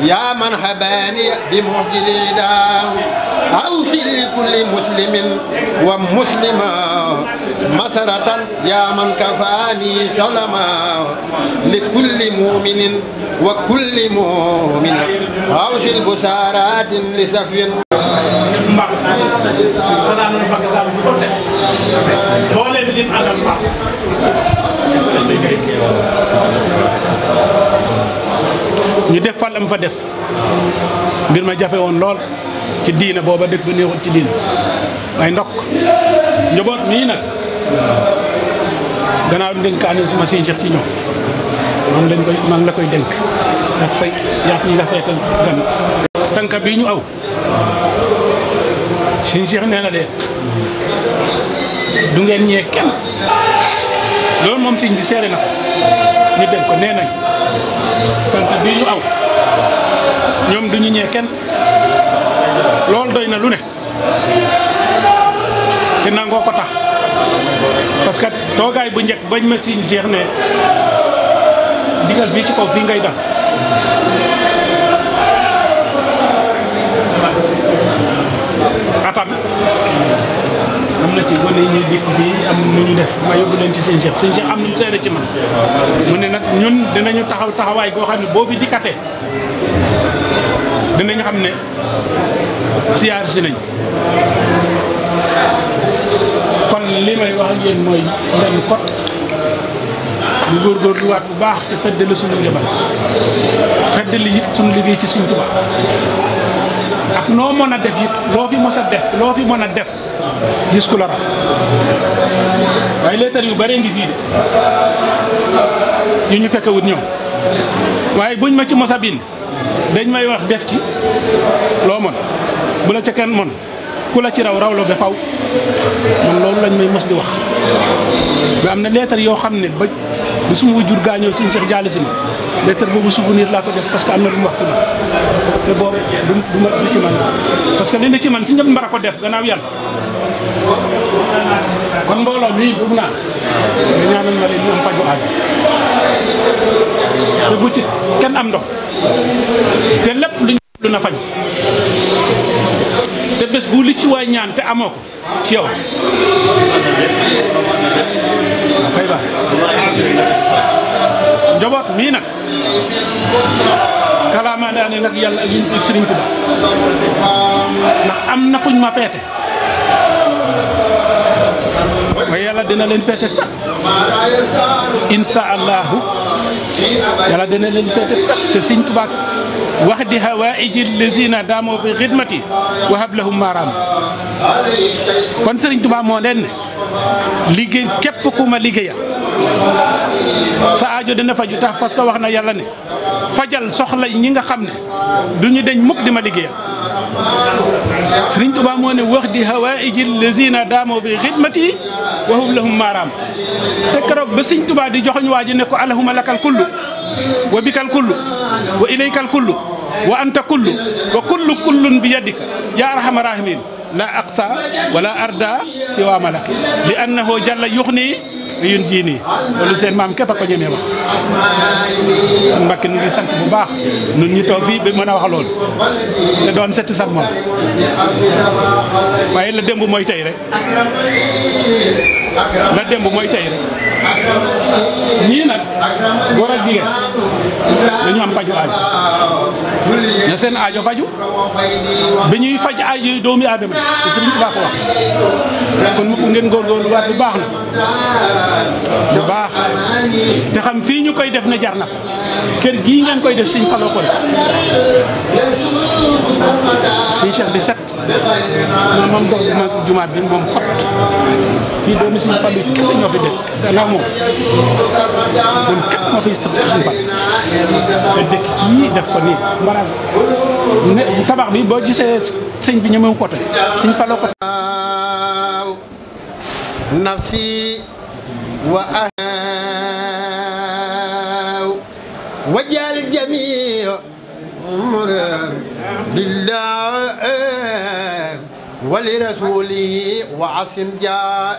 يا من هباني بمعجل داو أوصي لكل مسلم ومسلمة مسرة يا من كفاني سلما لكل مؤمن وكل مؤمنة أوصي البشارات لسفي ñu def fa lam fa def mbir ma jafe woon lool ci diina booba dëkk ba neexul ci diina waaye ndokk njaboot mii nag gannaaw dénkaane suma sëñ Cheikh ci ñoom man la koy dénk ak say yaat ñi nga feetal gan tànka bii ñu aw sëñ Cheikh nee na de du ngeen ñee kenn loolu moom sëñ bi seere na ko ñu dénk ko nee nañ tànk bii ñu aw ñoom duñu ñee kenn loolu doy na lu ne te nangoo ko tax parce que toogaay bu njëkk bañ ma si jeex ne digal fii ci kaw fii ngay dal atam am na ci gone yi ñuy dikk bii am nu ñu def ma yóbbu leen ci sëñ Cheikh am nañu seere ci man mu ne nag ñun dinañu taxaw taxawaay goo xam ne boo fi dikkatee dinañ xam ne siyaar si nañ kon li may wax ak yéen mooy ngeen kot ñu góorgóorluwaat bu baax te feddali suñu njabal feddali it suñu liggéey ci Sëñ Tuubaa ak noo mën a def it loo fi mos a def loo fi mën a def gis ku la ra waaye leetar yu bare ngi fii de yu ñu fekkewut ñoom waaye buñ ma ci mos a bind dañ may wax def ci loo mën bu la ca kenn mën ku la ci raw la ba faw man loolu lañ may mos di wax mais am na leetar yoo xam ne ba suma wujur gaañoo Sëñ Cheikh jaale si ma leetar boobu souvenir laa ko def parce que am na lu mu wax ci man te boobu du ci man parce que li ne ci man si ñëpp mbara ko def gannaaw yàlla kon mbooloo mii boobu naa nga ñaanal ma leen ñu am faju aaj te bu ci kenn am ndox te lépp lu na faju te bés bu li ci waay ñaan te amoo ko ci yow fay baax njaboot mii nag kalaamaa daa ne nag yàlla ak ñun Sëriñ Tuubaa ndax am na fuñ ma feete waaye yàlla dina leen feete tat insha allahu yàlla dina leen feete tat te Sëriñ Tuubaa wax di hawaaiji lazina daamoo fi xidmati wa hab lahum maaraam kon Sëriñ Tuubaa moo leen ne liggéey képp ku ma liggéeyal sa aajo dina faju tax parce que wax na yàlla ne fajal soxla ñi nga xam ne duñu deñ mukk di ma liggéeyal Sëriñ Tuubaa moo ne wax di hawaaiji lazina daamoo fi xidmati wa hab lahum maaraam te keroog ba Sëriñ Tuubaa di joxoñ waa ji ne ko allahumma lakal kullu wa bikal kullu wa ilaykal kullu wa anta kullu wa kullu kullun bi yadika ya arhamar rahimin la aqsa wala arda siwa malak li annahu jalla yuxni yun jii nii loolu seen maam képp a ko ñemee wax kon Mbàkke nu ngi sant bu baax nun ñu toog fii ba mën a wax loolu te doon setti sax moom waaye la démb mooy tey rek la démb mooy tey rek ñii nag góor ak jigéen dañu am faju aajo na seen aajo faju bi ñuy faj aajo yi doomi aadama te Sëriñ Tuubaa ko wax kon mu ko ngeen góorgóorlu waat bu baax na bu baax te xam fii ñu koy def ne jar na ko kër gii ngeen koy def Sëñ Fallu ko Sëñ Cheikh di set moom dox ma jumaat bi moom xot fii doomi Sëñ Fallu kese ñoo fi dëkk gannaaw moom képp moo fiy Sëñ Fallu te dëkk fii def ko nii mbaraan ne tabax bi boo gisee sëñ bi ñemewu ko tey Sëñ Fallu ko nafsi wa ahaaw wajal jamii lillah wa li rasulihi wa asim jaa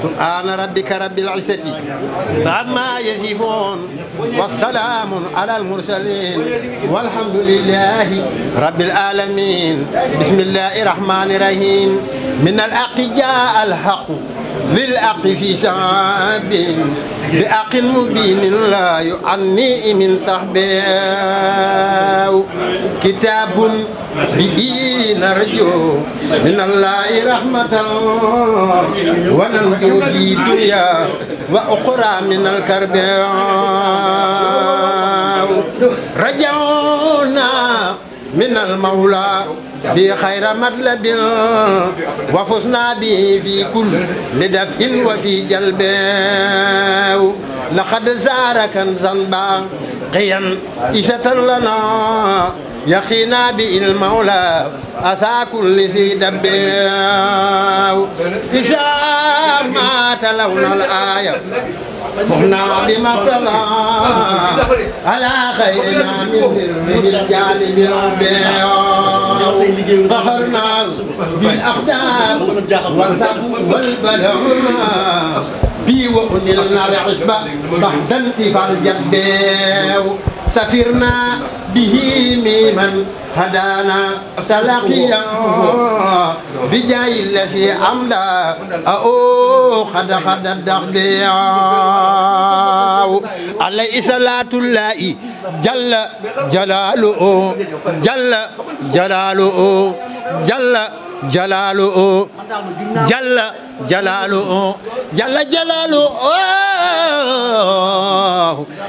سبحان ربك رب العزة عما يصفون والسلام على المرسلين والحمد لله رب العالمين بسم الله الرحمن الرحيم من الحق جاء الحق للحق في شعب بحق مبين لا يعني من صحبه كتاب به نرجو من الله رحمة وننجو في دنيا وأخرى من الكرب رجعنا من المولى بخير مطلب وفزنا به في كل لدفء وفي جلب لقد زار كنزا باقيا إشة لنا يقينا بالمولى أسى كل ذي دب إذا ما تلونا الآية فهنا بما تلا على خيرنا من سره الجانب الربيع ظهرنا بالأقدام والسب والبلع في وأنلنا العشبة بعد انتفاع الجد سفرنا به ممن هدانا تلقيا بجاي الذي عمدا أو قد الدخبيع عليه صلاة الله جل جلاله جل جلاله جل جلاله جل جلاله جل جلاله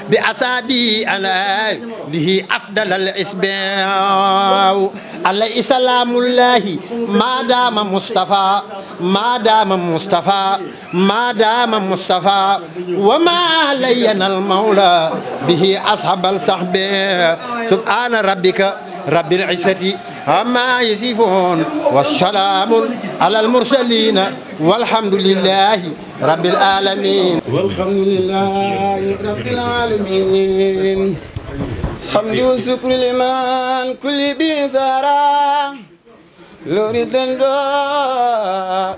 بأصابي أنا به أفضل الإسباع عليه سلام الله ما دام مصطفى ما دام مصطفى ما دام مصطفى وما لينا المولى به أصحاب الصحب سبحان ربك رب العزة عما يصفون والسلام على المرسلين والحمد لله رب العالمين والحمد لله رب العالمين حمد وشكر لمن كل بيزارا لوريد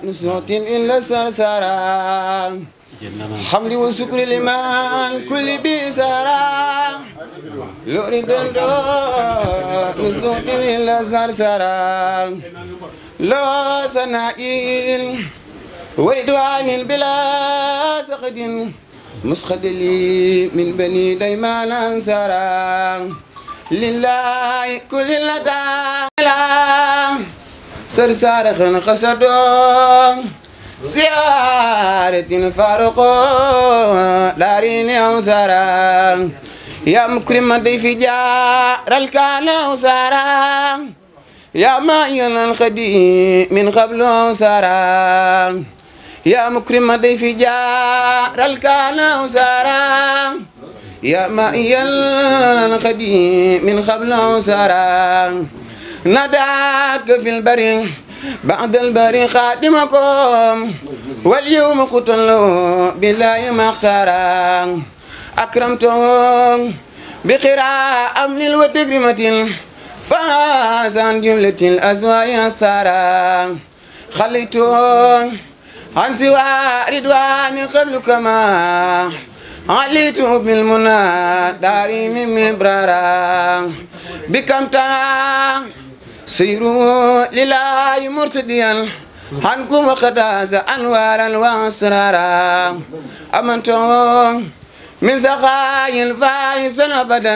نسوت إلا سرسارا حمد وشكر لمن كل بيزارا لوريد نسوت إلا سرسارا لا سنائل وردوان بلا سخد مسخد لي من بني ديمان أنصارا لله كل لدى سرسار خسدون زيارة فارق دارين أوسارا يا مكرم ضيف جار الكان أوسارا يا ماين الخدي من قبل أوسارا يا مكرم ضيف جار الكان أوسارا يا ماين الخدي من قبل أوسارا نداك في البر بعد البر خادمكم واليوم قتلوا بالله ما اختارا أكرمتم بقراء أمن وتكرمة فاز عن جملة الأزواج أستارا خليتم عن سوى رضوان قبل كما عليت بالمنى داري من مبرارا بكم تا سيروا لله مرتديا عنكم وقداس أنوارا وأسرارا أمنتم من سخاء الفائز أبدا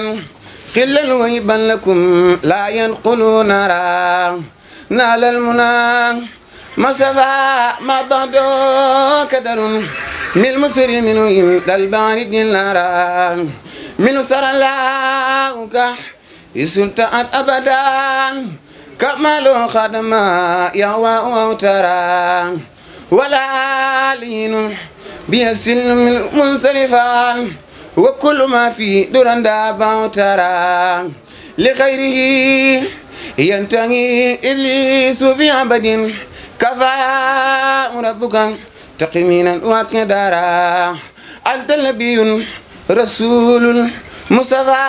قلا وهبا لكم لا ينقلون نارا نال المنى ما سفى ما بعده كدر من المسر منه إلى البارد النارا من سر الله كح يسلطات أبدا كمال خدما يهوى أوترا ولا لين بيسلم منصرفا وكل ما في درندا باوترا لغيره ينتهي إبليس في عبد كفى ربك تقيمين وكدارا أنت نبي رسول مصطفى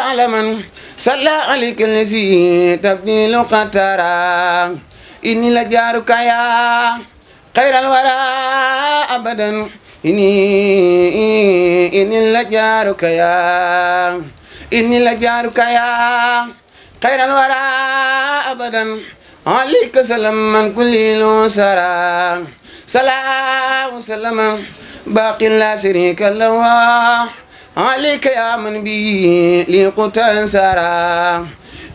على من صلى عليك الذي تبديل قترا إني لجارك يا خير الورى أبدا إني لجارك يا خير الورى أبدا عليك سلام من كل سرى سلام سلام باقي لا شريك له عليك يا من بي لقوت سرى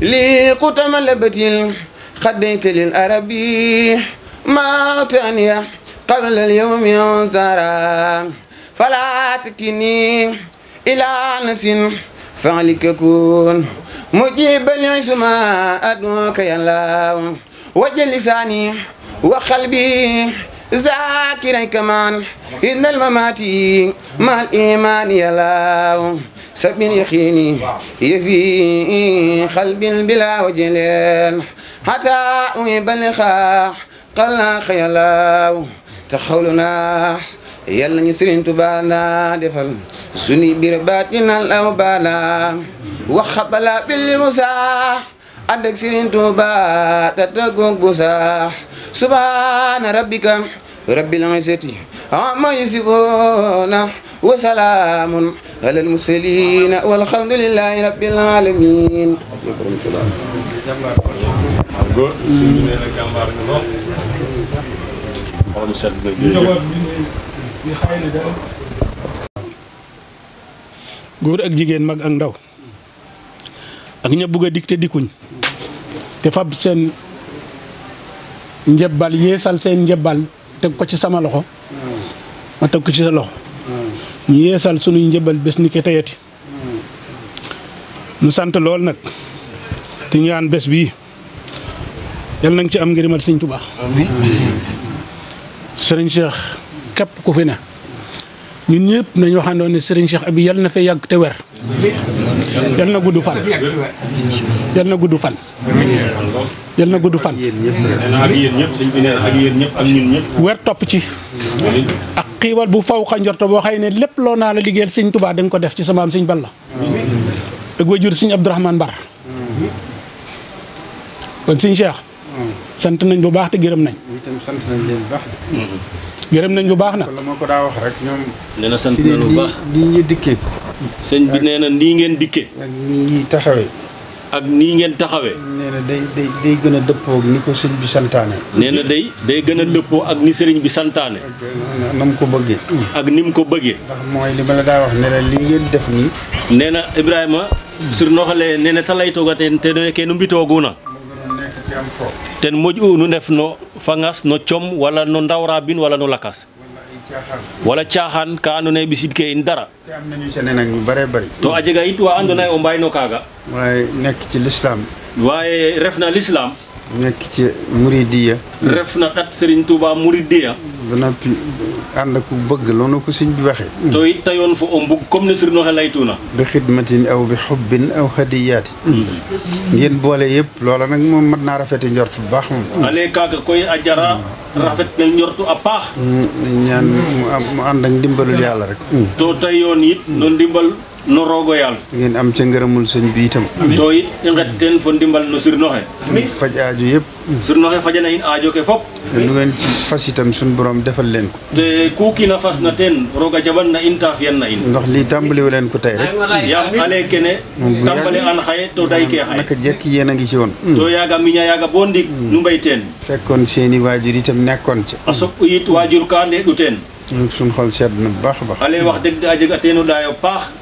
لقوت ملبت خديت للأربي ما تانية قبل اليوم ينترى فلا تكني إلى نس فعلك كون مجيب العشما أدوك يا الله وجل لساني وقلبي ذاكرا كمان إن الممات مع الإيمان يا الله سب يخيني يفي قلب بلا وجلال حتى أبلغ قلنا خيالا تخولنا يلا نسرين تبانا دفل سني برباتنا الأوبانا وخبلا بالمسا عندك سرين توبا تتقوك بسا سبحان ربك رب العزة عما يصفون وسلام على المرسلين والحمد لله رب العالمين. góor ak jigéen mag ak ndaw ak ña bugg a dik te dikkuñ te fab seen njebbal yeesal seen njebbal teg ko ci sama loxo ma teg ko ci sa loxo ñu yeesal sunuy njebbal bés ni ke teyati nu sant lool nag te ñaan bés bii yal nañ ci am ngërëmal Sëñ Tuubaa Sëriñ Cheikh képp ku fi ne ñun ñëpp nañ waxandoon ne Sëriñ Cheikh Abi yal na fa yàgg te wer yal na gudd fan yal na gudd fan yal na gudd fan ak yéen ñëpp sëñ bi nee na ak yéen ñëpp ak ñun ñëpp wer topp ci ak xiiwal bu faw xa njorto boo xëy ne lépp loo naa la liggéeyal Sëñ Tuubaa da nga ko def ci sama am Sëñ Balla ak wajur Sëñ Abdourahmane Mbar kon Sëñ Cheikh sant nañ bu baax te gërëm nañ itam sant nañ leen bu baax gërëm nañ bu baax nag la ma ko daa wax rek ñoom nee na sant nañ bu baax nii ñu dikkee sëñ bi nee na nii ngeen dikkee ak nii ñuy taxawee ak nii ngeen taxawee nee na day gën a dëppoo ak ni ko sëñ bi santaane nee na day gën a dëppoo ak ni sëriñ bi santaane na mu ko bëggee ak ni mu ko bëggee ndax mooy li ma la daa wax ne la lii ngeen def nii nee na Ibrahima sur noxale nee na talaytogaten te ke nu mbitooguna nekk ci am fo ten moƴ'u nu ndef no fangas no com wala no ndawra bin wala no lakas wala caaxaan ka andoona yee ɓisid ke in dara te am nañu ca ne nag ñu bëree bëri to a jega it wa andoona yee o mbayno kaaga waaye nekk ci lislaam waaye refna l'islam nekk ci muridiya refna ɗat Serigne Touba Mouridiya ba noppi ànd ak bëgg loolu ko sëñ bi waxee to it tayoon fo o mbug comme ne Serigne oxe laytuna bi xidmatin aw bi xubbin aw hadiyaati ngeen boole yëpp loola nag moom mat naa rafeti njort bu baax moom ale kaaga koy a jara rafet na njortu a paax ñaan mu ànd ak ndimbalul yàlla rek to tayoon it no ndimbal no roogo yàlla ngeen am ca ngërëmul sëñ bi itam to it i nget teen fo ndimbal no Serigne oxe faj aaju yëpp Serigne oxe fajana in aajo ke fop lu ngeen ci fas itam suñu borom defal leen ko te ku kiina fas na teen roga jaban na in ta fiyan na in ndax lii tàmbaliwu leen ko tey rek yaam ale kene tàmbale an xaye to day ke xaye naka jekk yéen a ngi ci woon to yaaga miña yaaga bo ndik nu mbay teen fekkoon seeni waajur itam nekkoon ci a soɓ yit waajur ka ndeeɗu teen suñ xol sedd na bu baax a baax ale wax dëgg a jega teenu ɗaayo paax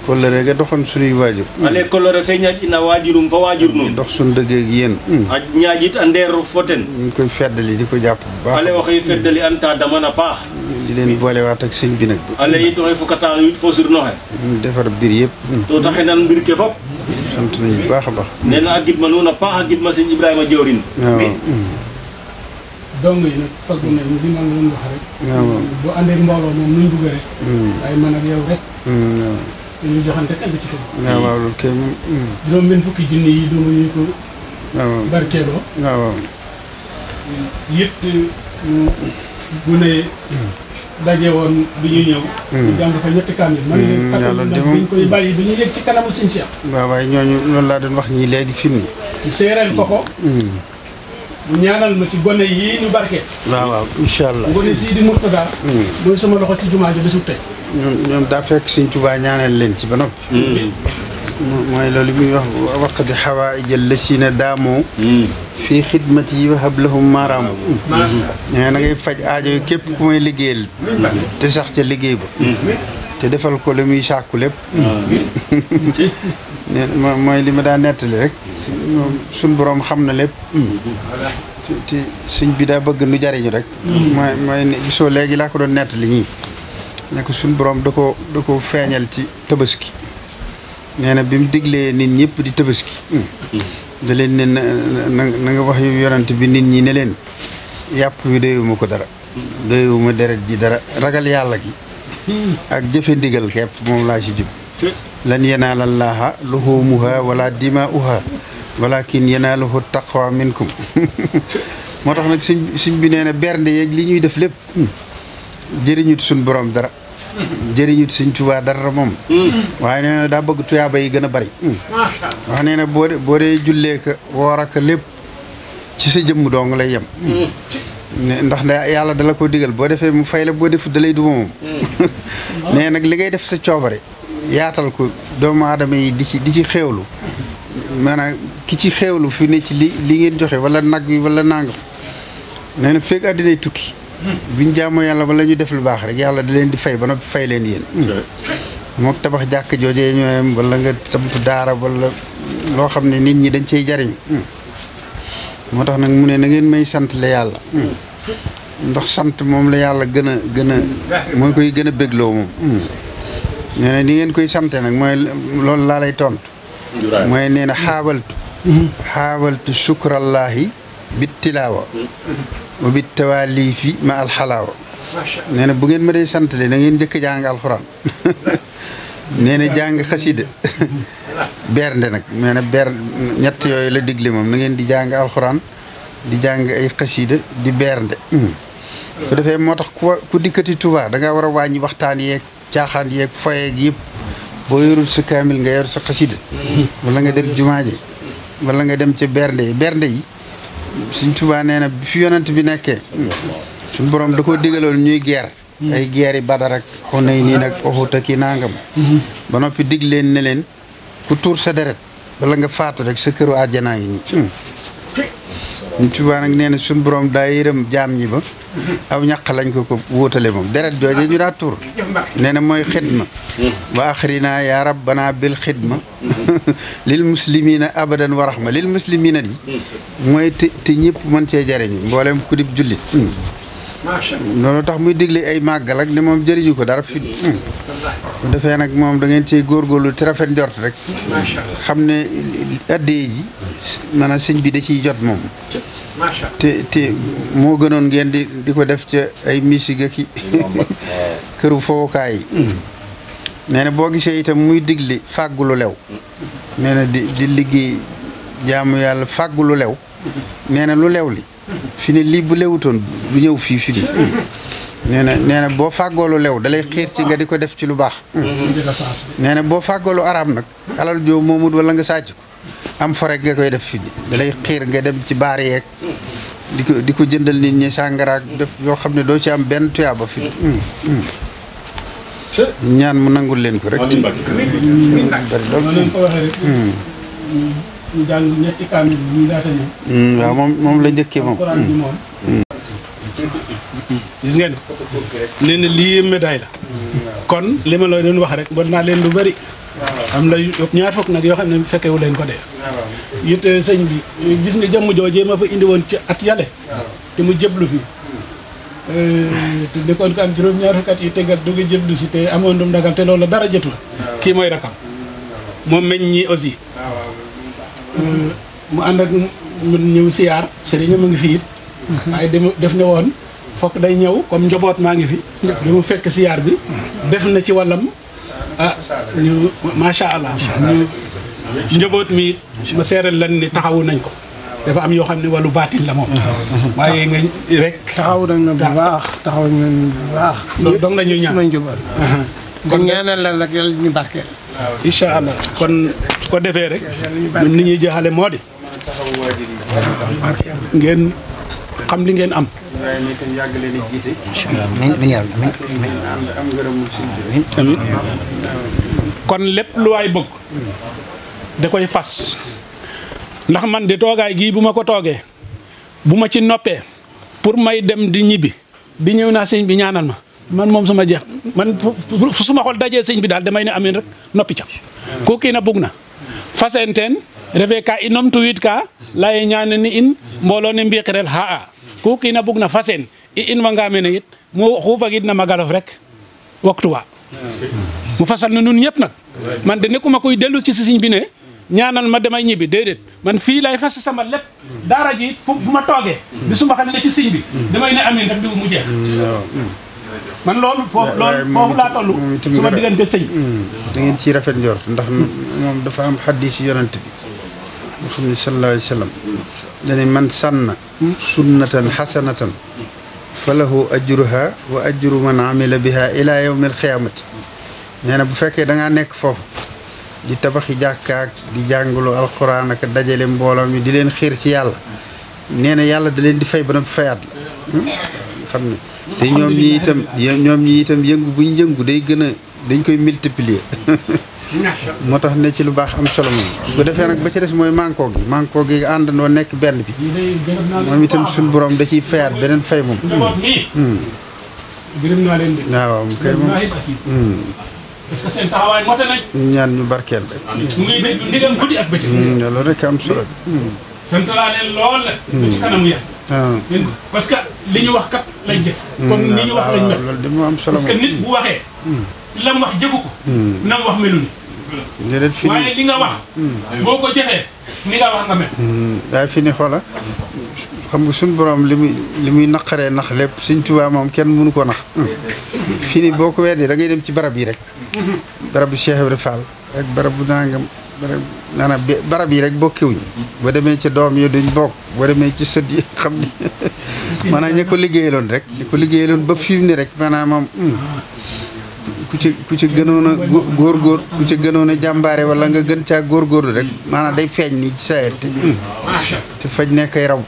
kóllëre ga doxoon suñuy waajur ale kolore fe ñaƴ'ina waajurum fa waajur nun dox suñ dëggeeg yéen a ñaƴit a ndeer fo ten ñu ngi koy feddali di ko jàpp bu baax ale waxey feddali anta damana paax di leen boolewaat ak sëñ bi nag ale it oxey fokata yit fo sirnoxe ñu defar biir yëpp to ta xenan mbir ke fop sant nañu bu baax a baax nee na a gidma nuun a paax a gidma sëñ Ibrahima Diorin waaw dong yi nag faggu nañ li ma leen wax rek waaw bu àndee mbooloo moom nuñ bëgg rek waaye man ak yow rek ñu joxante kenn ci kaw waaw waaw loolu kay moom juróom benn fukki junni yi duma ñu ko waaw barkeeloo waaw yit bu ne daje woon bi ñuy ñëw ñu jàng fa ñetti kaamil man leen yàlla de nag moom dañ koy bàyyi bi ñu yëg ci kanamu Sëñ Cheikh waaw waaye ñooñu loolu laa doon wax ñii léegi fi mu ñu séeréel ko ko mu ñaanal ma ci gone yii ñu barke. waaw incha allah. gone sii di Murtada. mooy sama loxo ci jumaa ji bisu tey. ñoom daa fekk Sëñ Tuubaa ñaanal leen ci ba noppi. mooy loolu muy wax waqdi xawaa'ijal lasiina daamoo. fii xidmati yi wahab lahum maaraamu. nee na ngay faj aajo yi képp ku may liggéeyal. te sax ca liggéey ba. te defal ko la muy sàkku lépp. mooy li ma daa nettali rek. suñ boroom xam na lépp. te suñ bi daa bëgg nu jariñu rek. mooy gisoo léegi laa ko doon nettali ñii. ne ko suñ boroom da ko feeñal ci tabaski. nee na bi mu diglee nit ñëpp di tabaski. da leen ne na nga wax yu yonent bi nit ñi ne leen yàpp wi doyuma ko dara. doyuma deret ji dara ragal yàlla gi. ak jëfe ndigal kepp moom laa ci jub. lan yanaala llaaha luhuumuha wala dimaa'uha walakin yanaaluhu taqwa minkum. moo tax nag suñ bi nee na bernde yeeg li ñuy def lépp jëriñut suñ borom dara. jëriñut Sëñ Tuubaa dara moom. waaye nee na daa bëgg tuyaaba yi gën a bari. wax nee na boo dee jullee ka woor ak lépp ci sa jëmm dong lay yem. ndax yàlla dala ko digal boo defee mu fay la boo defu dalay duma moom. nee nag li ngay def sa coobare yaatal ko doomu aadama yi di ci xéewlu maanaam ki ci xéewlu fi ne ci li ngeen joxe wala nag wi wala nangam nee na fekk àddinay tukki buñ jaamoo yàlla wala ñu def lu baax rek yàlla da leen di fay ba noppi fay leen yéen. moo tabax jàkk joojee ñooyam wala nga samp daara wala loo xam ne nit ñi dañ cey jariñ. moo tax nag mu ne na ngeen may sant la yàlla. ndax sant moom la yàlla gën a mooy koy gën a bégloo moom. nee na ni ngeen koy sante nag mooy loolu laa lay tontu. mooy nee na xaawaltu sukrallaahi bit tilaawa wa bit tawaalifi ma alxalaawa. nee na bu ngeen ma dee sant le na ngeen njëkk jàng alxuraan. nee na jàng xasida bernde nag nee na ñett yooyu la digle moom na ngeen di jàng alxuraan di jàng ay xasida di bernde. bu defee moo tax ku dikkati Tuubaa da nga war a wàññi waxtaan yeeg caaxaan yeeg foyeeg yëpp boo yorul sa kaamil nga yor sa xasida wala nga dem jumaa ji wala nga dem ca bernde yi Sëñ Tuubaa nee na bi fi yonent bi nekkee suñu borom da ko digaloon ñuy geer ay geeri Badar ak Xunayn ak Uhud ak nangam. ba noppi dig leen ne leen ku tuur sa deret wala nga faatu rek sa këru àjjanaa yi nii. Sëñ Tuubaa nag nee na suñu borom daa yërëm jaam ñi ba aw ñaq lañ ko wóotale moom deret jooje ñu daa tuur nee na mooy xidma wa axrina ya rabbana bil xidma lil muslimina abadan wa rahma lil muslimina di mooy te ñëpp mën cee jariñu mboolem ku dib jullit. loolu tax muy digle ay màggal ak ne moom jëriñu ko dara fi bu defee nag moom da ngeen ciy góorgóorlu te rafet njort rek xam ne addee ji maanaam sëñ bi da ciy jot moom te moo gënoon ngeen di ko def ca ay musique ki këru fowukaay yi. nee na boo gisee itam muy digle fàggu lu lew nee na di liggéey jaamu yàlla fàggu lu lew nee na lu lew li fi ne lii bu lewutoon du ñëw fii fi nee na boo fàggoo lu lew dalay xiir ci nga di ko def ci lu baax. nee na boo fàggoo lu araam nag alal joo moomut wala nga sàcc ko am fo rek nga koy def fi dalay xiir nga dem ci baar yeeg di ko jëndal nit ñi sàngaraak def yoo xam ne doo ci am benn tuyaaba fi ñaan mu nangul leen ko rek. bari loolu ñu jàng ñetti kaamil ñu laata ñëw. waaw moom la njëkkee moom. gis ngeen ko. nee na lii médaille la. kon li ma la doon wax rek bon naa leen lu bari. am na ñaar fukk nag yoo xam ne fekkewu leen ko dee. it sëñ bi gis nga jëmm joojee ma fa indi woon ci at yale. te mu jëblu fi. te nekkoon ko am juróom-ñaar fukki at yi tegal dugg jëblu si te amoon dum dagal te loolu dara jotu la. kii mooy rakam. moom meññ ñi aussi. mu ànd ak ñun ñëw siyaar sëriñ ma ngi fi it. waaye def ne woon fokk day ñëw comme njaboot maa ngi fi. bi mu fekk siyaar bi. def na ci wàllam ñu macha allah. ñu njaboot mi ma seeral lan ni taxawu nañ ko. dafa am yoo xam ne wàllu baatin la moom. waaye nga rek. taxaw nañ ma bu baax taxaw nañ bu baax. loolu dong la ñuy ñaan suma njaboot. kon ñaanal la rek yàlla ñu barkeel. incha allah kon su ko defee rek ñun li ñuy jeexale moo di taxawu waajur yi ngeen xam li ngeen am. Ibrahima itam yàgg leen a jiite. amiin am ngërëmul sëñ bi. amiin kon lépp lu waay bëgg da koy fas ndax man de toogaay gii bu ma ko toogee bu ma ci noppee pour may dem di ñibbi di ñëw naa sëñ bi ñaanal ma man moom sama jeex man su ma xol dajee sëñ bi daal damay ne amiin rek noppi ca ko kii na bugg na fasenteen refe ka inom tuwit ka laye ñaan ni in mbooloo ne mbiqirel xa'a ku kii na bugg na fasen i in wanga mene it mu xu fagid na magalof rek waxtu wa mu fasal na nun ñëpp nag man de nekkuma koy dellu ci sëñ bi ne ñaanal ma damay ñibbi déedéet man fii lay fas sama lépp daara ji fu bu ma toogee bi su ma xam ne ci sëñ bi damay ne amiin rek di mu jeex man loolu foofu laa toll suma diggante sëñ da ngeen ciy rafet njort ndax moom dafa am xaddiis yonent bi nga xam ne sallallahu alayhi wa sallam dane man sanna sunnatan xasanatan fa lahu ajruha wa ajru man amila biha ila yawmi alxiyaamati nee na bu fekkee da ngaa nekk foofu di tabaxi jàkkaak di jàngalu alxuraan ak dajale mbooloo mi di leen xiir ci yàlla nee na yàlla da leen di fay ba na fayaat la xam ne te ñoom ñi itam yëngu buñ yëngu day gën a dañ koy multiplier moo tax ne ci lu baax am solo moom su ko defee nag ba ci des mooy manko gi àndandoo nekk benn bi moom itam suñu borom da ciy fayaat beneen fay moom gërëm naa leen waaw mu koy moom parce que seen taxawaay mote nañ ñaan ñu barkeel rek mu ngi dégg ndigam guddi ak bëccëg loolu rek am solo sant laa leen lool la ba ci kanamu yàlla parce que li ñu wax kat lañ jëf kon ni ñu wax lañ mel loolu de moo am solo parce que nit bu waxee la mu wax jëfu ko na mu wax melu ni déedéet fi waaye li nga wax boo ko jëfee ni nga wax nga mel waaye fi ni xoola xam nga suñu borom li muy naqaree nax lépp Sëñ Tuubaa moom kenn mënu ko nax fii ni boo ko weddee da ngay dem ci barab yi rek barab bu Cheikh Ibrahima Fall ak barab bu nangam barab yi rek bokkiwuñ boo demee ci doom yi duñ bokk boo demee ci sët yi xam ni maanaam ña ko liggéeyaloon rek ña ko liggéeyaloon ba fi mu ne rek maanaam moom ku ci gënoon a góorgóor ku ci gënoon a jàmbaare wala nga gën caa góorgóorlu rek maanaam day feeñ nii ci saa te faj nekkay raw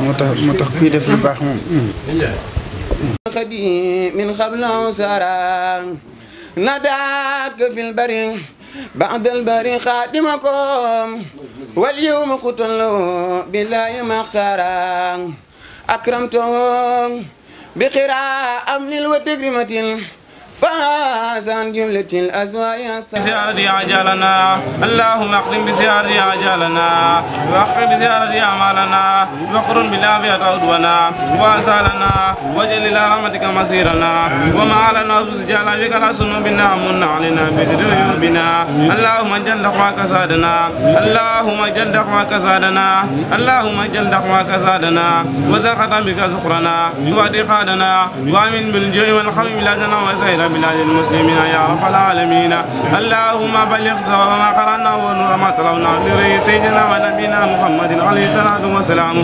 moo tax kuy def lu baax moom من قبل سرى نداك في البر بعد البر خادمكم واليوم قتلوا بالله ما اختارا أكرمتم بقراء أمن وتكرمة فازان جملة الأزواج بزيارة عجلنا اللهم اقدم بزيارة عجلنا واقم بزيارة أعمالنا واقرن بالعافية عدونا وأسالنا واجعل إلى رحمتك مصيرنا وما لنا رجال بك لا سن بنا من علينا بجد عيوبنا اللهم اجعل دعواك زادنا اللهم اجعل دعواك زادنا اللهم اجعل دعواك زادنا وزاقة بك زقرنا واتقادنا وامن بالجوع والخوف بلادنا وزير بلاد المسلمين يا رب العالمين اللهم بلغ ثواب ما قرانا ونور ما تلونا لرئيس سيدنا ونبينا محمد عليه الصلاه والسلام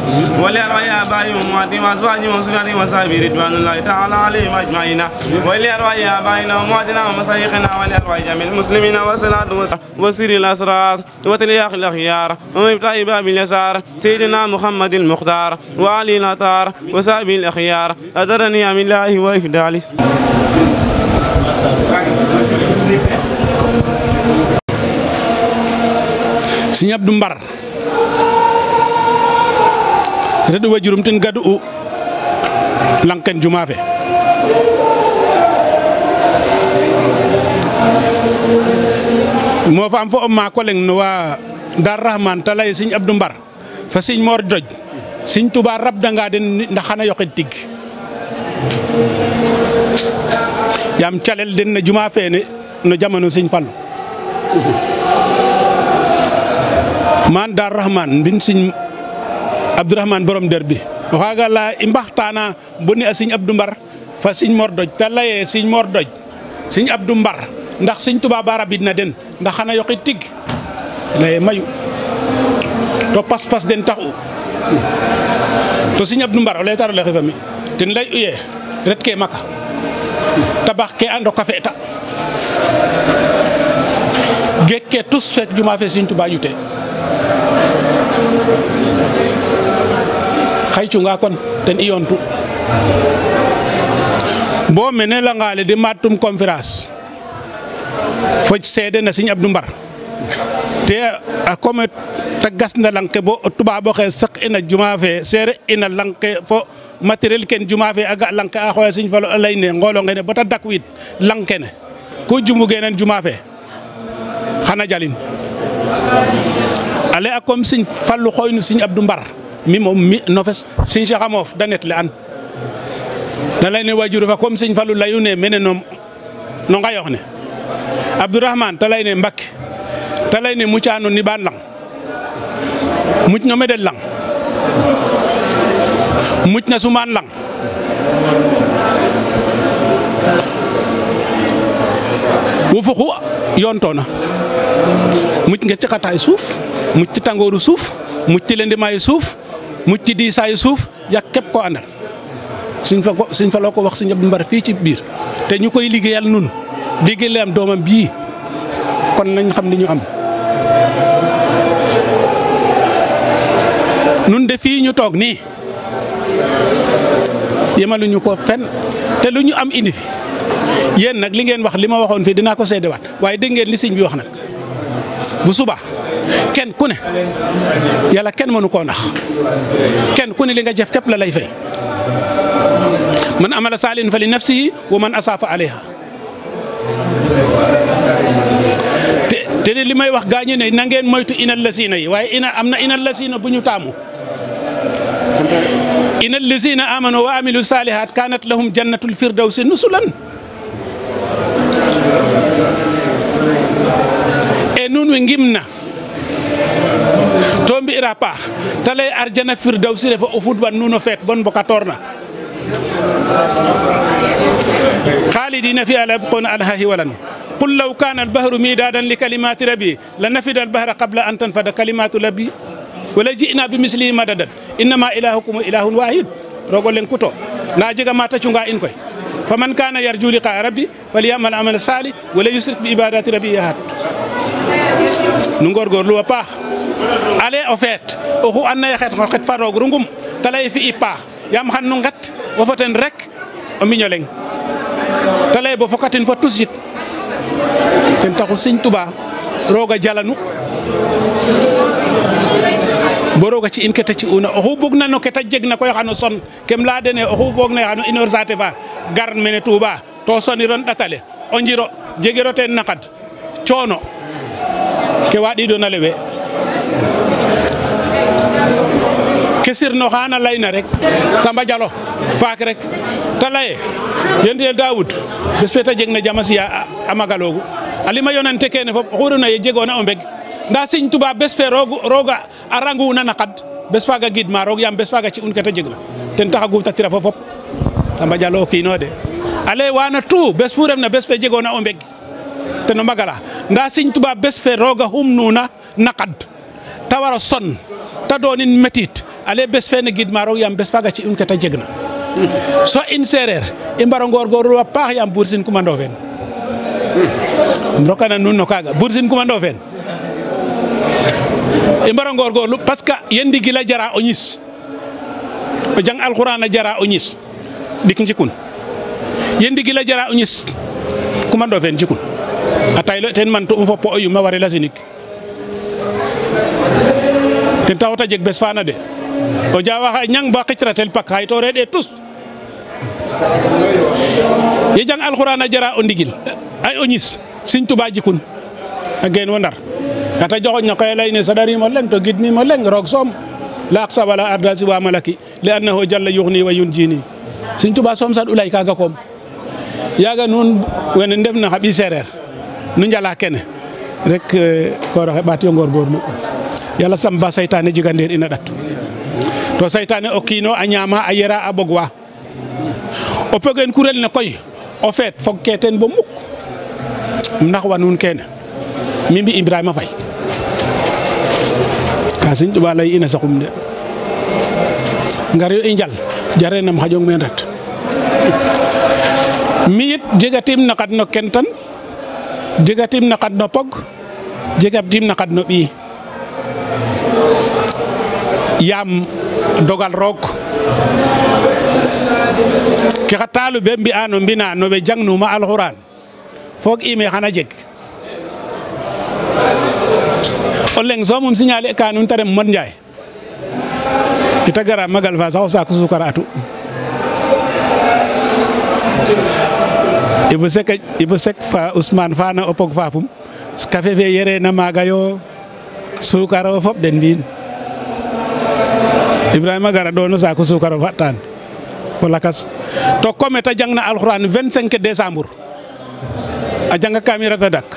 ولأرواح آبائهم وأمهاتهم وأزواجهم وذرياتهم وصحبه رضوان الله تعالى عليهم أجمعين ولأرواح آبائنا وأمهاتنا ومشايخنا ولأرواح جميع المسلمين والصلاة وسر الأسرار وتلياق الأخيار ومفتاح باب اليسار سيدنا محمد المختار وعلي الأطهار وصحبه الأخيار أدرني من الله وإفداله Sëñ Abdou Mbar reɗo wajurum ten gadu u lanken juma fe mo faam fo o maako leng no wa Dar Rahman ta lay Sëñ Abdou Mbar fa Sëñ Mor Doj Sëñ Tuubaa rabdanga den ndax xana yoqit tig yaam calel den na juma feene no jamono Sëñ Fallu man Dar Rahman mbin Sëñ Abdourahmane borom der bi o xaaga la i mbaxtaana bo ne a Sëñ Abdou Mbar fa Sëñ Mor Doj ta laye Sëñ Mor Doj Sëñ Abdou Mbar ndax Sëñ Tuubaa ba rabidna den ndax xana yoqit tig laye mayu to pas-pas den taxu to Sëñ Abdou Mbar o lay taro le xefami ten lay uye ret ke Maka tabax ke ando ka fe'ta geek ke tus fek juma fe Sëñ Tuubaa ƴute xay cunga kon ten i yoontu bo mene la ngale di matum conférence foj seede na Serigne Abdou Mbar te a comme ta gas na lanke bo tuba bo xe sak ina juma fe sere ina lanke fo matériel ken juma fe aga lanke a xoya Serigne Fallou lay ne ngolo ngene bota dakwit lanke ne ko jumu genen juma fe xana jalin ale a comme Serigne Fallou xoynu Serigne Abdou Mbar mi moom mi no fes Serigne Cheikh Amof danet le an da lay ne wajuru fa comme Serigne Fallou layu ne mene no ngayox ne Abdourahmane ta lay ne Mbakke ta lay ne mucaano ni ban lang muc no medel lang muc na sumaan lang wo foxu yontona muc nga ci xataay suuf muc ci tangooru suuf muc ci lendimaay suuf muc ci diisaay suuf yak képp ko àndal Serigne Fallou ko wax Serigne Abdou Mbar fii ci biir te ñu koy liggéeyal nun liggéeyal am doomam bii kon nañ xam ni ñu am nun de fii ñu toog nii yemaluñu ko fen te lu ñu am indi fi yéen nag li ngeen wax li ma waxoon fii dinaa ko seedewaat waaye dégg ngeen li sëñ bi wax nag bu suba kenn ku ne yàlla kenn mënu koo nax kenn ku ne li nga jëf képp la lay fay man amala saalin fa li nafsihi wa man asaafa alayha te li may wax gaañu ne na ngeen moytu inal lasina yi waaye am na inal lasina bu ñu taamu inal lasina amanu wa amilu salihat kanat lahum jannatul firdawsi nusulan e nun we ngimna to mbi'ira paax ta lay arjana firdawsi refa o fudwan nuno feet bon boka torna khalidina fiha la yabquna anha hiwalan قل لو كان البحر ميدادا لكلمات ربي لنفد البحر قبل أن تنفد كلمات ربي ولجئنا بمثله مددا إنما إلهكم إله واحد روغول لين كوتو لا جيغا ما تاچونغا إن كوي فمن كان يرجو لقاء ربي فليعمل عمل صالح ولا يشرك بعبادات ربي أحد نغور غور لو باخ علي au fait o anna xet xet fa roog rungum talay fi ipa yam xan nu ngat wo foten rek o miñoleng talay bo fokatin fa tusit ten taxu Serigne Touba roga jalanu bo roga ci in ke ta ci una oxu bug na no ke ta jeg na koy xano son kem la dene oxu foog na xano inor sate fa gar mene Touba to soniron ɗatale o njiro jegiro ten naqad coono ke waɗido na lewe ke sirno xana layna rek Samba Diallo faak rek ta laye yentel Daoud bes fe ta jeg na jamasiya a magalogu alima yonante kene fop xuruna ye jegona o mbeg nda Serigne Touba bes fe roga a ranguna naqad bes faga gidma roog yam bes faga ci un ke ta jegna ten taxa guftatira fo fop Samba Diallo o kiino de ale wana tout bes fu refna bes fe jegona o mbeg teno magala nda Serigne Touba bes fe roga humnuna naqad ta waro son ta donin metit ale bes fe ne gidma roog yam bes faga ci un ke ta jegna so in sereer i mbaro ngorgorlu a paax yam Bour Sine Coumba Ndoffene rokana nuun no kaaga Bour Sine Coumba Ndoffene i mbaro ngorgorlu parce que yen ndigil a jara o ñis o jang alxuraan a jara o ñis dik njikun yen ndigil a jara o ñis Coumba Ndoffene jikun a taylo ten man tu'um fo po o yum a warel a sinig ten taxu ta jeg bes faana de o jawa xa ñang ba xicratel pak xay to reɗe tus ye jang alxuraan a jara o ndigil ay o ñis Serigne Touba jikun a geen wo Ndar kata joxoñ na koy lay ne saɗarimo leŋ to gidnimo leŋ roog soom la aqsa wala arda siwa malaki li annahu jalla yuxni wa yunjini Serigne Touba soom saɗ u lay kaga koom yaga nuun wene ndefna xa ɓi sereer nu njala kene rek kooroxe ɓaat yo ngorgorlu yàlla sam ba saytaane jega ndeer ina ɗat to saytaane o kiino a ñaama a yera a ɓogwa o pegen kurel ne koy o feet fog ke teen bo mukk ndax wa nuun kene mi mbi Ibrahima Faye ka Serigne Touba lay ina saxum de ngar yo i njal jare nam xaƴong meen ret mi it jegatim naqad no kentan jegatim naqad no pog jegatim naqad no ɓiy yaam dogal roog ke xa taalibe mbi'ano mbina no we jangnuma alxuraan foog ime xana jeg o leng soomum signaler ka nuun ta ref Modou Ndiaye ita gara magal fa sax o saaku sukar atu Ibou Seck fa Ousmane fana o pog fapum café fe yerena maaga yo sukar o fop den mbi'in Ibrahima gara ɗo no saaku sukar o fatan o lakas to comme ta jangna alxuraan 25 décembre a janga kamira ta dak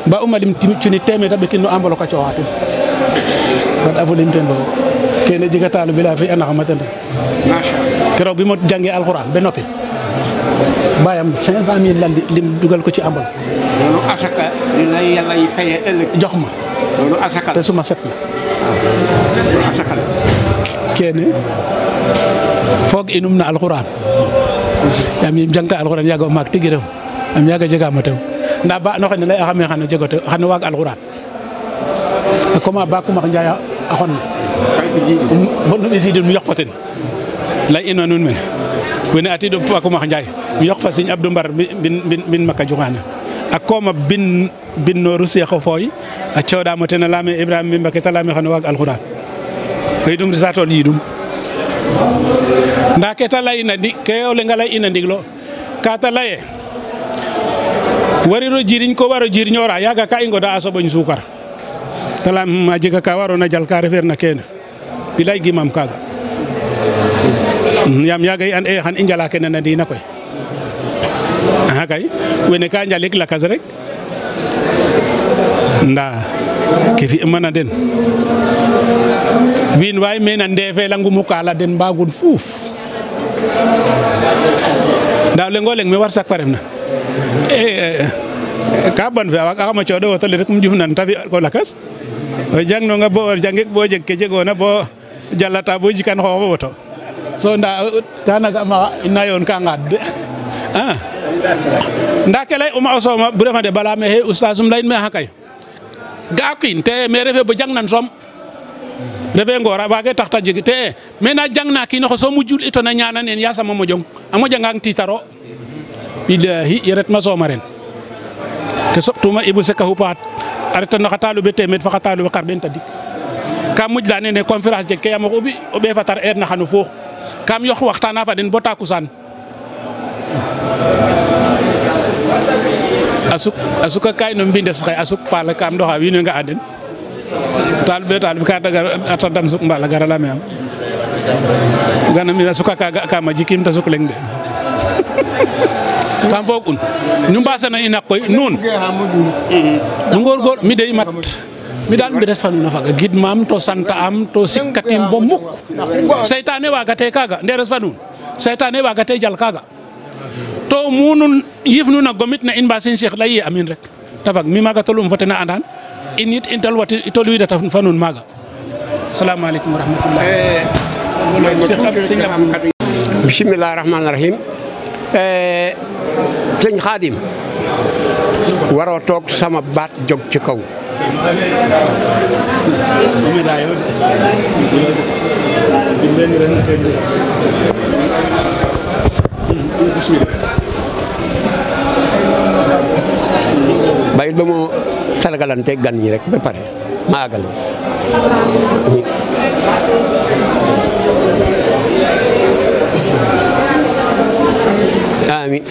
ba umalim cuni temeta ɓekin no enveloppe a cooxa ten fat a fulim ten bo kene jega taalu bila fi anaxama ten keroog bi mo jange alxuraan be noppi bayam 500.000 la lim dugal ko ci enveloppe loolu asaka li lay yàlla yi fayee ëllëg jox ma loolu asaka te suma set na loolu asaka la kene foog inum na alxuraan yaam yim jangta alxuraan yaaga o maak tigi refu am yaaga jegaam o tew ndaa ba no xene lay a xame xano jeg o tew xano waag alxuraan a comme ba kumax Njaay a xon bo nu ɓisiidin mu yoq fo ten lay ino nuun mene wene atiido ba kumax Njaay mu yoq fa Serigne Abdou Mbar bin Maka Juxaana a kooma bin nooru Seexo Fooy a cooɗaam o ten a layaam Ibrahima mi Mbake ta layaam xano waag alxuraan o yidum risatol yidum ndaa ke ta layna ndik ke o lenga lay ina ndiglo ka ta laye wariro jiriñ ko waro jirñoora yaaga ka i ngoda a soɓoñ sukar ta layam a jega ka waroona jal ka refeer na kene bilay gimam kaaga yaam yaaga i and e xan i njala kene na ndiina koy axa kay wene ka njalik lakas rek ndaa ke fi'ma na den wiin waay meen a ndeefelangumu kaala den mbagun fuuf ndaa o leŋ o leŋ me war sak fa refna ka ban fe a waagaxam o cooɗo auto le rek um ƴufnan ta fi ko lakas o jangnonga bo o jangik bo jeg ke jegoona bo jalata bo jikan xooxo auto so ndaa kana ga ma ina yoon ka ngaad de ndaa ke lay uma o sooma bu refna de bala me xe oustaz um layin me axa kay ga'a kiin te me refe bo jangnan soom refe ngoor a waage tax ta jeg te me na jangna kiinoxe so mujjul ito na ñaanan en yasam o moƴong a moƴangang tiitaro bilahi ye retma soom a ren ke soɓtuma Ibou Seck a xupaat a reta no xa taalibe teemeed fa xa taalibe xarɓeen tadik kam moƴla nene conférence jeg ke yaam o ɓeefatar heure na xano foox kam yoq waxtaana fa den bo takusaan a suka kay no mbindes xaye a suk paal kam ɗoxa wiin we nga'a den taalibe ka a ta dam suk mbaal a gara lame am gana mi a suka ka ga kam a jikim ta suk leŋ de kam foog un nu mbasana in a koy nuun nu ngorgor mi de mat mi daal mi res fa nuun a faga gidmaam to santaam to sikkatim bo muk seytaane waagate kaaga nde res fa nuun seytaane waagate jal kaaga to munun yif nuun a gomit na in mbasin Cheikh lay ye amin rek ta fag mi maaga tolum fo ten a andan in it in tolwiidata fa nuun maaga assalamu aleykum wa rahmatullah bismillahi rahmani rahim sëñ Xaadim waroo toog sama baat jóg ci kaw bayit ba mu sargalante gan ñi rek ba pare ma àggal amiin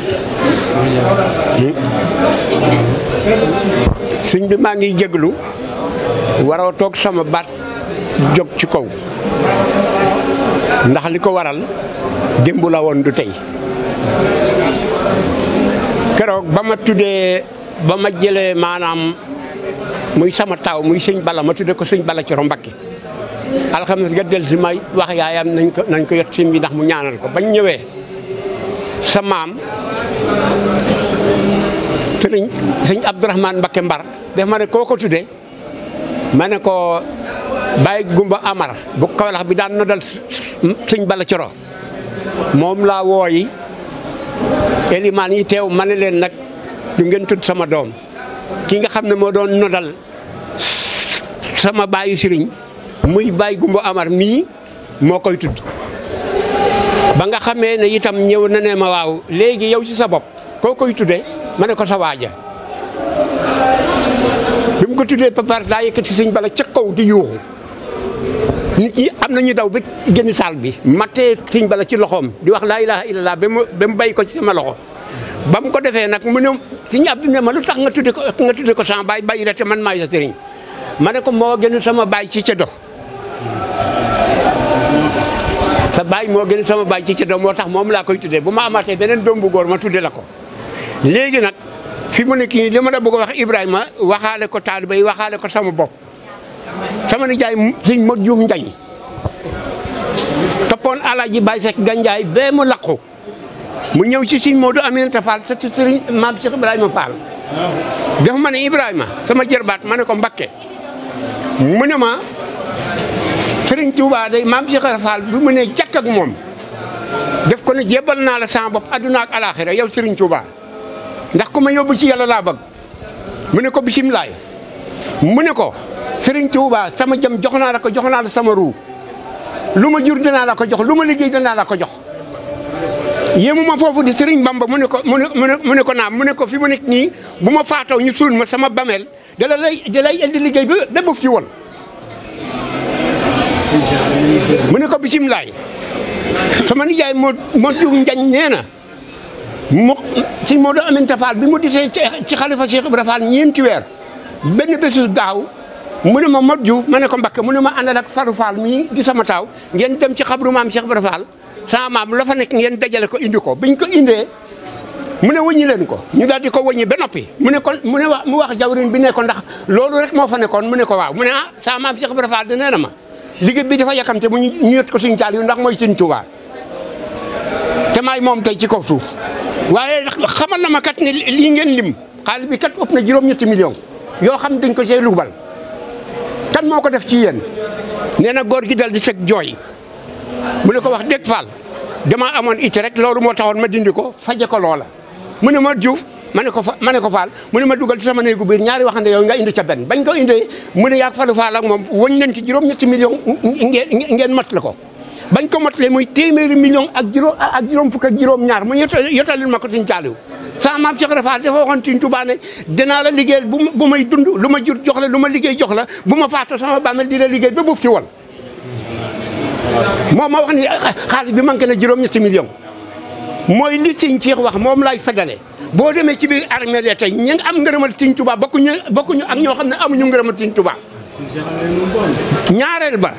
sëñ bi maa ngi jéglu waroo toog sama baat jóg ci kaw ndax li ko waral démb la woon du tey keroog ba ma tuddee ba ma jëlee maanaam muy sama taw muy sëñ Bala ma tuddee ko sëñ Bala Coro Mbakke alxames ga del si may wax yaayam nañ ko yot sim bi ndax mu ñaanal ko bañ ñëwee sa maam sëñ Abdourahmane Mbakke Mbar def ma ne koo ko tuddee ma ne ko Baye Gumba Amar bu Kawlax bi daan nodal sëñ Bala Coro moom laa wooyi elimaan yi teew ma ne leen nag du ngeen tudd sama doom ki nga xam ne moo doon nodal sama baayu sëriñ muy Baye Gumba Amar mii moo koy tudd ba nga xamee ne itam ñëw na ne ma waaw léegi yow ci sa bopp koo koy tuddee ma ne ko sa waaja bi mu ko tuddee papar daa yëkkati sëñ Balla ca kaw di yuuxu nit ñi am na ñu daw ba génn saal bi matee sëñ Balla ci loxoom di wax laa ilaha illallah ba mu bay ko ci sama loxo ba mu ko defee nag mu ne sëñ Abdou ne ma lu tax nga tudde ko sama baay bàyyi la te man maay sa sëriñ ma ne ko moo gën sama baay ci ca do sa baay moo gën sama baay ci ca do moo tax moom laa koy tuddee bu ma amatee beneen doom bu góor ma tudde la ko léegi nag fi mu nekk nii li ma la bëgg a wax Ibrahima waxaale ko taaliba yi waxaale ko sama bopp sama nijaay sëñ Modou Diouf Njañ toppoon Alaaji Baay Sekk Ganjaay bee mu laqu mu ñëw ci sëñ Modou Aminata Fall sa sëriñ maam Cheikh Ibrahima Fall dafa ma ne Ibrahima sama jërbaat ma ne ko Mbakke mu ne ma sëriñ Touba day maam Cheikh Ibrahima Fall bi mu ne jàkk ak moom def ko ne jébal naa la sama bopp adduna ak alaaxira yow sëriñ Touba ndax ku ma yóbbu ci yàlla laa bëgg mu ne ko bisimilaay mu ne ko sëriñ Touba sama jëm jox naa la ko jox naa la sama ruu lu ma jur danaa la ko jox lu ma liggéey danaa la ko jox yéemu ma foofu di sëriñ Bamba mu ne ko naam mu ne ko fi mu nekk nii bu ma faatoo ñu suul ma sama bameel da lay indi liggéey ba bu fi woon mu ne ko bisimilaay sama nijaay moo Diouf Njañ nee na mu si Modou Aminta Fall bi mu disee ci xalifa Cheikh Ibra Fall ñeenti weer benn bésu daaw mu ne ma Modou Diouf ma ne ko Mbakke mu ne ma àndal ak Faru Fall mii di sama taaw ngeen dem ci xabru maam Cheikh Ibra Fall sama maam la fa nekk ngeen dajale ko indi ko biñ ko indee mu ne wëññi leen ko ñu daal di ko wëññi ba noppi mu wax jawrin bi ne ko ndax loolu rek moo fa nekkoon mu ne ko waaw mu ne sama maam Cheikh Ibra Fall de nee na ma liggéey bi dafa yàkkamte mu ñu yot ko suñu caal yu ndax mooy Sëñ Tuubaa te maay moom tey ci kaw suuf waaye xamal na ma kat ne lii ngeen lim xaalis bi kat ëpp na juróom-ñetti millions yoo xam dañ ko see lubal kan moo ko def ci yéen nee na góor gi dal di sëg jooy mu ne ko wax dëgg Fall damaa amoon it rek loolu moo taxoon ma dindi ko faje ko loola mu ne ma Diouf ma ne ko Fall mu ne ma dugal ci sama néegu biir ñaari waxande yow nga indi ca benn bañ ko indee mu ne yaag Fallou Fall ak moom wëñ leen ci juróom-ñetti millions ngeen mat la ko bañ ko matlee muy téeméeri millions ak juróom fukk ak juróom-ñaar mu yotalil ma ko Sëñ Saaliw sama maam Cheikh Ibra Fall dafa waxoon Sëñ Tuubaa ne dinaa la liggéeyal bu may dund lu ma jur jox la lu ma liggéey jox la bu ma faatoo sama bàmmeel di la liggéey ba buuf ci wal moom ma wax ni xaalis bi manqué na juróom-ñetti millions mooy li Sëñ Cheikh wax moom laay fedale boo demee ci biir armée la tey ñi nga am ngërëmal Sëñ Tuubaa bokkuñu ak ñoo xam ne amuñu ngërëmal Sëñ Tuubaa ñaareel ba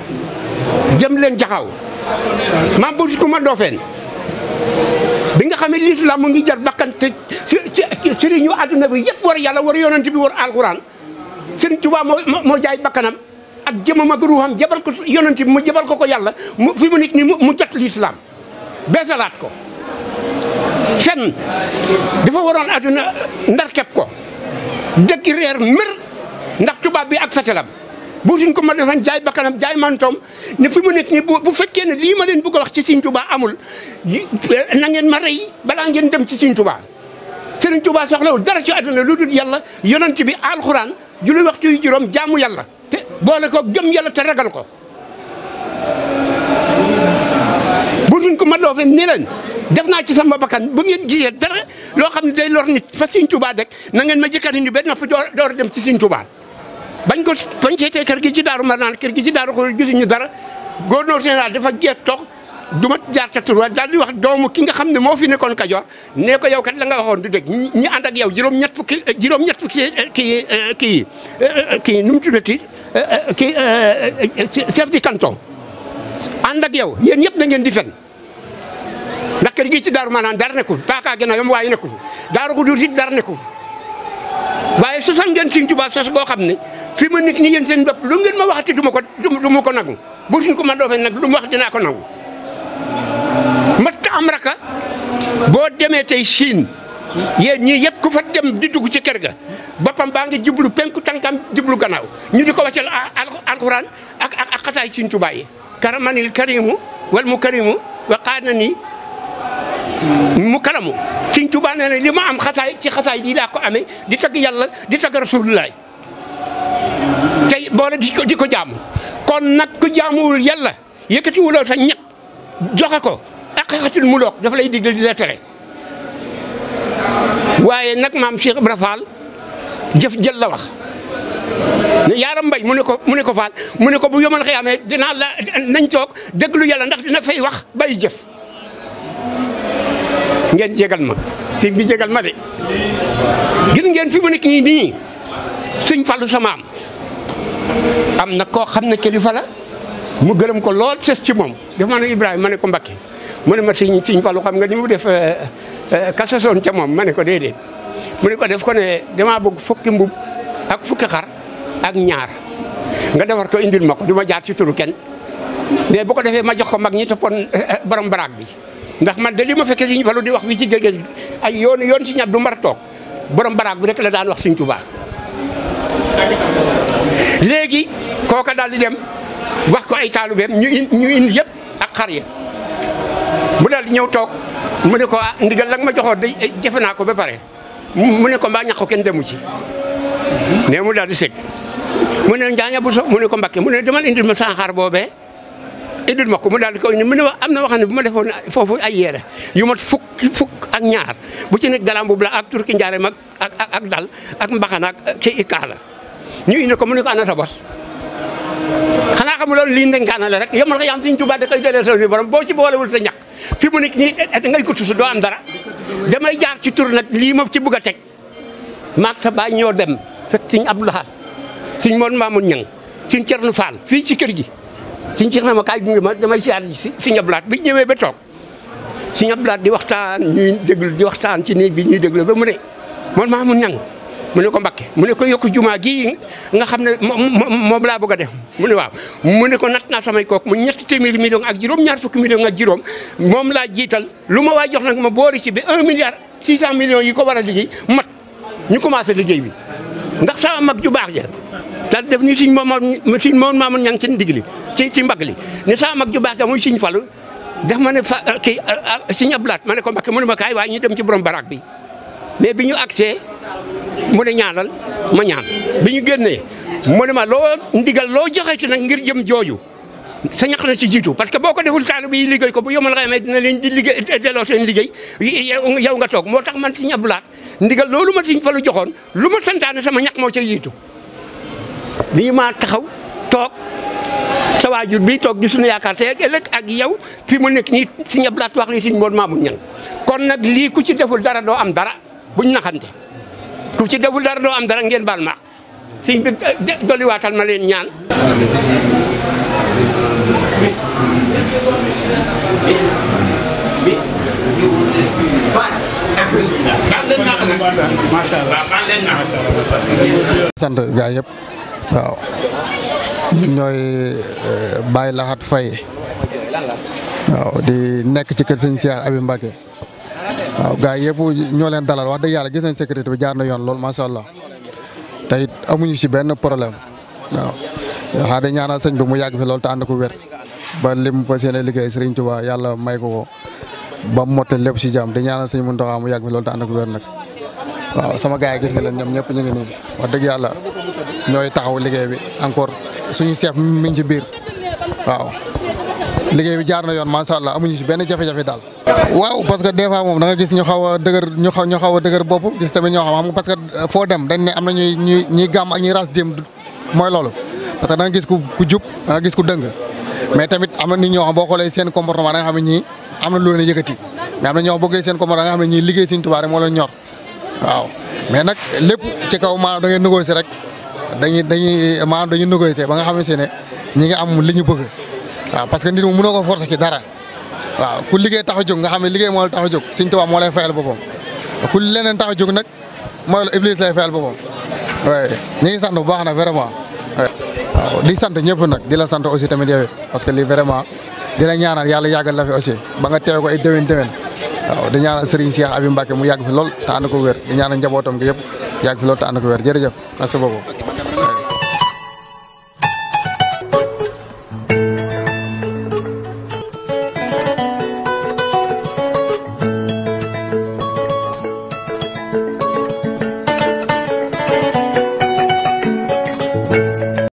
jëm leen jaxaw maam bu ku ma doofeen bi nga xam ne lislaam mu ngi jar bakkan te sëriñu àdduna bi yëpp war yàlla war yonent bi war alxuraan Sëñ Tuubaa moo jaay bakkanam ak jëmam ak ruuxam jabal ko yonent bi mu jabal ko yàlla mu fi mu nekk ni mu jot lislaam beesalaat ko fen dafa waroon àdduna ndar kepp ko dëkki reer mer ndax tubaab bi ak fetelam bu suñ ko ma defan jaay bakkanam jaay mantoom ne fi mu nekk nii bu fekkee ne lii ma leen bëgg a wax ci Sëñ Tuubaa amul na ngeen ma rey balaa ngeen dem ci Sëñ Tuubaa Sëriñ Tuubaa soxlawul dara ci àdduna lu dul yàlla yonent bi alxuraan julli waxtu yu juróom jaamu yàlla te boole ko gëm yàlla te ragal ko bu suñ ko ma doofee ni leen def naa ci sama bakkan bu ngeen gisee dara loo xam ne day lor nit fa Sëñ Tuubaa dek na ngeen ma jëkkati ni ba noppi door dem ci Sëñ Tuubaa bañ seetee kër gi ci daaru Marnaan kër gi ci daaru Xulóol gisuñu dara gouverneur général dafa geet toog du ma jaar ca tur daal di wax doomu ki nga xam ne moo fi nekkoon Kajoor nee ko yow kat la nga waxoon du dëgg ñi ànd ak yow juróom-ñett fukki kii nu mu tuddati kii chef du canton ànd ak yow yéen ñëpp da ngeen di fen ndax kër gi ci daaru Marnaan dara nekku fi paaka gën a yom waaye nekku fi daaru Xulóol it dara nekku fi waaye sosal ngeen Sëñ Tuubaa sos goo xam ne fi ma nekk ni yéen seen bopp lu ngeen ma waxati du ma ko nangu bu suñ ko ma doofee nag lu mu wax dinaa ko nangu mat am raka boo demee tey Chine yéen ñii yëpp ku fa dem di dugg ci kër ga boppam baa ngi jublu penku tànkam jublu gannaaw ñu di ko wàccal alxuraan ak xasaay Sëñ Tuubaa yi karamanil karimu wal mu karimu wa qaana ni mu karamu Sëñ Tuubaa nee na li ma am xasaay di laa ko amee di tagg yàlla di tagg Rasulullah tey boole di ko jaamu kon nag ku jaamuwul yàlla yëkkatiwuloo sa ñett joxe ko aqiqatul muluk dafa lay digle di la tere waaye nag maam Cheikh Ibra Fall jëf jël la wax ne yaaram mbay mu ne ko Fall mu ne ko bu yomal xiyaamee dinaa la nañ toog déglu yàlla ndax dina fay wax bay jëf ngeen jégal ma te bi jégal ma de gis ngeen fi mu nekk nii Sëñ Fallu sa maam am na koo xam ne kilifa la mu gërëm ko lool ses ci moom dafa ma ne Ibrahima ma ne ko Mbakke mu ne ma Sëñ Fallu xam nga ni mu def kasasoon ca moom ma ne ko déedéet mu ne ko def ko ne damaa bëgg fukki mbub ak fukki xar ak ñaar nga defar ko indil ma ko du ma jaar ci turu kenn mais bu ko defee ma jox ko mag ñi toppoon borom baraag bi ndax man de li ma fekkee Sëñ Fallu di wax fii ci géej ay yoon ci ñab du mbar toog borom baraag bi rek la daan wax Sëñ Tuubaa léegi kooka daal di dem wax ko ay taalubeem ñu indi yëpp ak xar ya bu daal di ñëw toog mu ne ko ndigal la nga ma joxoon day jëfe naa ko ba pare mu ne ko mbaa ñax ko kenn demu ci ne mu daal di sëgg mu ne njaaña bu so mu ne ko Mbakke mu ne demal indil ma sanxaar boobee indil ma ko mu daal di ko indi mu ne am na wax ne bu ma defoon foofu ay yére yu mat fukk ak ñaar bu ci nekk galam bu la ak turki njaare mag ak dal ak mbaxana ak kii kaala ñu indi ko mu ne ko ana sa bos xanaa xam loolu lii ndenkaana la rek yomal ko yam Sëñ Tuubaa da koy jëlee sa borom boo ci boolewul sa ñàkk fi mu nekk nii ngay ko tusu doo am dara damay jaar ci tur nag lii ma ci bëgg a teg maag sa baay ñoo dem fekk Sëñ Abdou Lahad Sëñ Moon Maamun Ñang Sëñ Cernu Faal fii ci kër gi Sëñ Ceerno na ma kaay gunge ma damay siyaar Sëñ Abdou Lahad bi ñëwee ba toog Sëñ Abdou Lahad di waxtaan ñuy déglu di waxtaan ci néeg bi ñuy déglu ba mu ne Moon Maamun Ñang mu ne ko Mbakke mu ne ko yokku jumaa gi nga xam ne moom laa bëgg a def mu ne waaw mu ne ko natt naa samay kook mu ñetti téeméeri million ak juróom ñaar fukki million ak juróom moom laa jiital lu ma waay jox nag ma boori ci bi 1 milliard 600 millions yi ko war a liggéey mat ñu commencé liggéey bi ndax sama mag ju baax ja daal def ni Sëñ Moon Maamun Ñang ci ndigli ci mbagg li ne sama mag ju baax ja muy Sëñ Fallu def ma ne kii Sëñ Abdou Lahad ma ne ko Mbakke mu ne ma kaay waaye ñu dem ci borom baraag bi mais bi ñu accès mu ne ñaanal ma ñaan bi ñu génnee mu ne ma loo ndigal loo joxe ci nag ngir jëm jooju sa ñax na ci jiitu parce que boo ko deful taalibe yi liggéey ko bu yomal xamee dina leen di liggéey delloo seen liggéey yow nga toog moo tax man Sëñ Abdou Lahad ndigal loolu ma Sëñ Fallu joxoon lu ma santaane sama ñax moo ca jiitu bii maa taxaw toog sa waajur bi toog di suñu yaakaar te ëllëg ak yow fi mu nekk nii Sëñ Abdou Lahad wax li Sëñ Moon Maamun Ñang kon nag lii ku ci deful dara doo am dara buñ naxante ku ci deful dara doo am dara ngeen baal ma sëñ bi dolliwaatal ma leen ñaan macha allah sant gaa yëpp waaw ñooy Baye Lahat Faye waaw di nekk ci kër sëñ Cheikh Abi Mbacké waaw gaa yëpp ñoo leen dalal wax dëgg yàlla gis nañ sécurité bi jaar na yoon lool macha allah te it amuñu ci benn problème waaw xanaa di ñaanal sëñ bi mu yàgg fi lool te ànd ko wér ba lim fa seen liggéey Serigne Touba yàlla may ko ba mu mottali lépp ci jàmm di ñaanal sëñ Mountakha mu yàgg fi lool te ànd ko wér nag waaw sama gaa yi gis nga leen ñoom ñëpp ñu ngi nii wax dëgg yàlla ñooy taxaw liggéey bi encore suñu chef mi ngi ci biir waaw liggéey bi jaar na yoon macha allah amuñu ci benn jafe-jafe daal. waaw parce que des fois moom da nga gis ñu xaw a dëgër ñu xaw a dëgër bopp gis tamit ñoo xam nga parce que foo dem dañ ne am na ñuy gàmm ak ñuy ras dem mooy loolu parce que da nga gis ku jub da nga gis ku dëng mais tamit am na nit ñoo xam boo xoolee seen comportement da nga xam ne ñii am na lu leen yëkkati mais am na ñoo xam boo gisee seen comportement da nga xam ne ñii liggéey Sëñ Tuubaa rek moo leen ñor waaw mais nag lépp ci kaw maanaam da ngay négocier rek dañuy négocier ba nga xamante ne ñi ngi am li ñu bëgg waaw parce que nit mu mënoo ko forcer ci dara waaw ku liggéey tax a jóg nga xam ne liggéey moo la tax a jóg Sëñ Tuubaa moo lay fayal boppam ku leneen tax a jóg nag mooy la Iblis lay fayal boppam waaye ñu ngi sant bu baax nag vraiment waaw di sant ñëpp nag di la sant aussi tamit yow parce que lii vraiment di la ñaanal yàlla yàggal la fi aussi ba nga teew ko ay déwén waaw di ñaanal Serigne Cheikh Abi Mbacké mu yàgg fi lool te ànd ko wér di ñaanal njabootam gi yëpp yàgg fi lool te ànd ko wér jërëjëf merci beaucoup